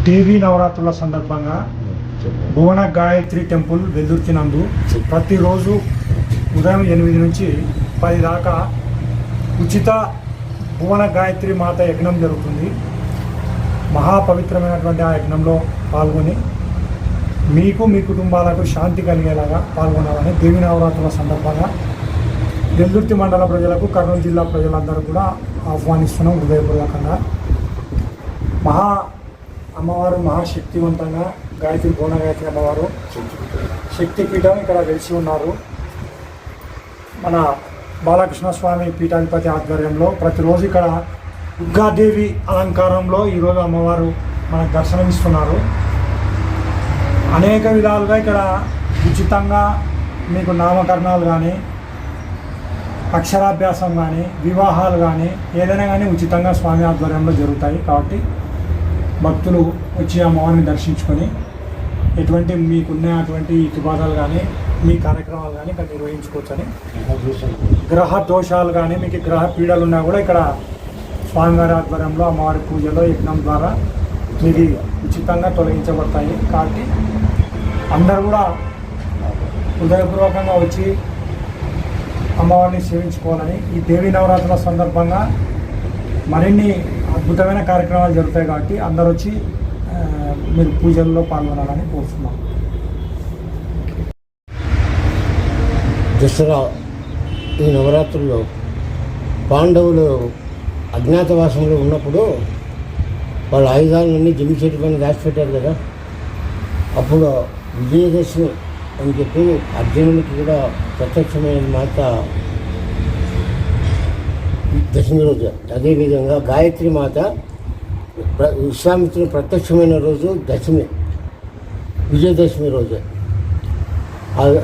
దేవీ నవరాత్రుల సందర్భంగా భువన గాయత్రి టెంపుల్ వెల్దుర్తి నందు ప్రతిరోజు ఉదయం 8 నుంచి 10 దాకా ఉచిత భువన గాయత్రి మాత యజ్ఞం జరుగుతుంది. మహాపవిత్రమైనటువంటి ఆ యజ్ఞంలో పాల్గొని మీకు మీ కుటుంబాలకు శాంతి కలిగేలాగా పాల్గొనాలని దేవీ నవరాత్రుల సందర్భంగా వెల్దుర్తి మండల ప్రజలకు, కర్నూలు జిల్లా ప్రజలందరూ కూడా ఆహ్వానిస్తున్నాం హృదయపూర్వకంగా. అమ్మవారు మహాశక్తివంతంగా గాయత్రి భువన గాయత్రి అమ్మవారు శక్తిపీఠం ఇక్కడ వెలిసి ఉన్నారు. మన బాలకృష్ణ స్వామి పీఠాధిపతి ఆధ్వర్యంలో ప్రతిరోజు ఇక్కడ దుర్గాదేవి అలంకారంలో ఈరోజు అమ్మవారు మనకు దర్శనమిస్తున్నారు. అనేక విధాలుగా ఇక్కడ ఉచితంగా మీకు నామకరణాలు కానీ, అక్షరాభ్యాసం కానీ, వివాహాలు కానీ ఏదైనా కానీ ఉచితంగా స్వామి ఆధ్వర్యంలో జరుగుతాయి. కాబట్టి భక్తులు వచ్చి అమ్మవారిని దర్శించుకొని ఎటువంటి మీకున్న అటువంటి ఇతిబాధాలు కానీ, మీ కార్యక్రమాలు కానీ ఇక్కడ నిర్వహించుకోవచ్చని, గ్రహ దోషాలు కానీ, మీకు గ్రహ పీడలు ఉన్నా కూడా ఇక్కడ స్వామివారి ఆధ్వర్యంలో అమ్మవారి పూజలో యజ్ఞం ద్వారా మీకు ఉచితంగా తొలగించబడతాయి. కాబట్టి అందరూ కూడా హృదయపూర్వకంగా వచ్చి అమ్మవారిని సేవించుకోవాలని, ఈ దేవీ నవరాత్రుల సందర్భంగా మరిన్ని అద్భుతమైన కార్యక్రమాలు జరుగుతాయి. కాబట్టి అందరూ వచ్చి మీరు పూజల్లో పాల్గొనాలని కోరుతున్నాం. దసరా ఈ నవరాత్రుల్లో పాండవులు అజ్ఞాతవాసంలో ఉన్నప్పుడు వాళ్ళ ఆయుధాలన్నీ జమ్మి చెట్టు పైన దాచిపెట్టారు కదా. అప్పుడు విజయదశమి అని చెప్పి అర్జునునికి కూడా ప్రత్యక్షమైన మాట దశమి రోజు. అదేవిధంగా గాయత్రి మాత విశ్వామిత్రుని ప్రత్యక్షమైన రోజు దశమి, విజయదశమి రోజు.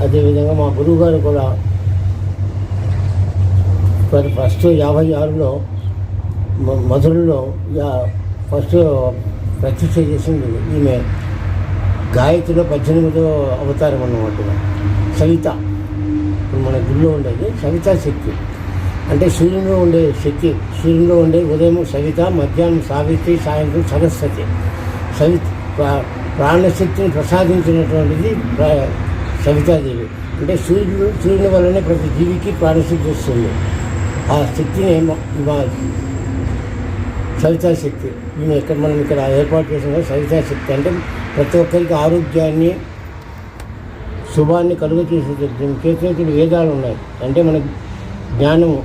అదేవిధంగా మా గురువు గారు కూడా ఫస్ట్ 56లో మధురలో ఫస్ట్ ప్రతిష్ఠ చేసింది ఈమె. గాయత్రిలో 18వ అవతారం అన్నమాట సవిత. ఇప్పుడు మన గుడిలో ఉండేది సవితా శక్తి, అంటే సూర్యునిలో ఉండే శక్తి. సూర్యునిలో ఉండే ఉదయం సవిత, మధ్యాహ్నం సావిత్రి, సాయంత్రం సరస్వతి. ప్రాణశక్తిని ప్రసాదించినటువంటిది సవితాదేవి. అంటే సూర్యుని వల్లనే ప్రతి జీవికి ప్రాణశక్తి వస్తుంది. ఆ శక్తిని మా సవితా శక్తి మేము మనం ఇక్కడ ఏర్పాటు చేసిన సవితా శక్తి. అంటే ప్రతి ఒక్కరికి ఆరోగ్యాన్ని, శుభాన్ని కలుగ చేసేది. చేసేటువంటి వేదాలు ఉన్నాయి. అంటే మనకి జ్ఞానము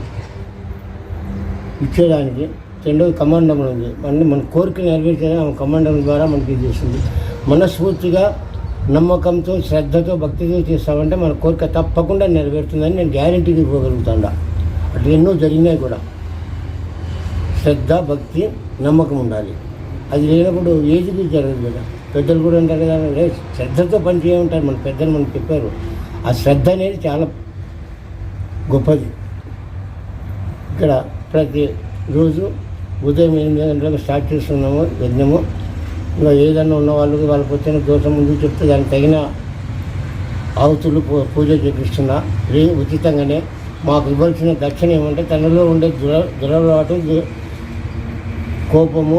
ఇచ్చేదానికి. రెండోది కమాండములు ఉంది. అంటే మన కోరిక నెరవేర్చేది ఆ కమాండం ద్వారా మనకి ఇది చేస్తుంది. మనస్ఫూర్తిగా, నమ్మకంతో, శ్రద్ధతో, భక్తితో చేస్తామంటే మన కోరిక తప్పకుండా నెరవేరుతుందని నేను గ్యారెంటీగా ఇవ్వగలుగుతాను. అట్లా ఎన్నో జరిగినాయి కూడా. శ్రద్ధ, భక్తి, నమ్మకం ఉండాలి. అది లేనప్పుడు ఏదికి జరగదు కదా. పెద్దలు కూడా అంటారు కదా, శ్రద్ధతో పని చేయమంటారు మన పెద్దలు మనకు చెప్పారు. ఆ శ్రద్ధ అనేది చాలా గొప్పది. ఇక్కడ ప్రతిరోజు ఉదయం 8 గంటలకు స్టార్ట్ చేస్తున్నాము యజ్ఞము. ఇంకా ఏదన్నా ఉన్న వాళ్ళకి వచ్చిన దోషం ముందు చెప్తే దానికి తగిన ఆవుతులు పూజ చేపిస్తున్నా ఉచితంగానే. మాకు ఇవ్వాల్సిన దక్షిణ ఏమంటే తనలో ఉండే దురలవాటు, కోపము,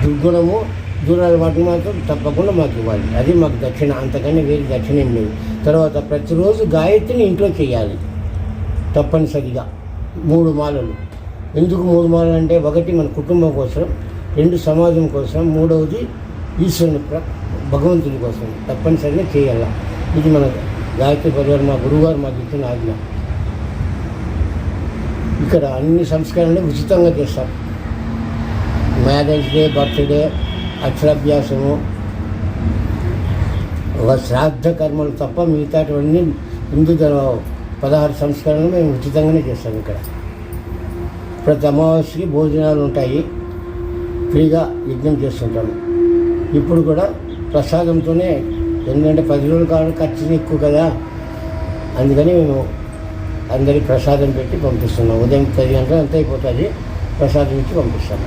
దుర్గుణము, దురలవాటు మాత్రం తప్పకుండా మాకు ఇవ్వాలి. అది మాకు దక్షిణ. అంతకన్నా వేరే దక్షిణ ఏం లేదు. తర్వాత ప్రతిరోజు గాయత్రిని ఇంట్లో చేయాలి తప్పనిసరిగా. 3 మాలలు. ఎందుకు 3 మాలలు అంటే, ఒకటి మన కుటుంబం కోసం, 2 సమాజం కోసం, 3వది ఈశ్వరుని భగవంతుడి కోసం తప్పనిసరిగా చేయాలి. ఇది మన గాయత్రి పరివారం మా గురువుగారు మాకు ఇచ్చిన ఆజ్ఞ. ఇక్కడ అన్ని సంస్కరణలు ఉచితంగా చేస్తాం. మ్యారేజ్ డే, బర్త్డే, అక్షరాభ్యాసము, శ్రాద్ధ కర్మలు తప్ప మిగతావన్నీ హిందూ 16 సంస్కరణలు మేము ఉచితంగానే చేస్తాం. ఇక్కడ ప్రతి అమావాస్యకి భోజనాలు ఉంటాయి. ఫ్రీగా యజ్ఞం చేస్తుంటాము. ఇప్పుడు కూడా ప్రసాదంతోనే, ఎందుకంటే 10 రోజుల కాలం ఖర్చు ఎక్కువ కదా, అందుకని మేము అందరికీ ప్రసాదం పెట్టి పంపిస్తున్నాం. ఉదయం 10 గంటలు అంతా అయిపోతుంది. ప్రసాదం ఇచ్చి పంపిస్తాము.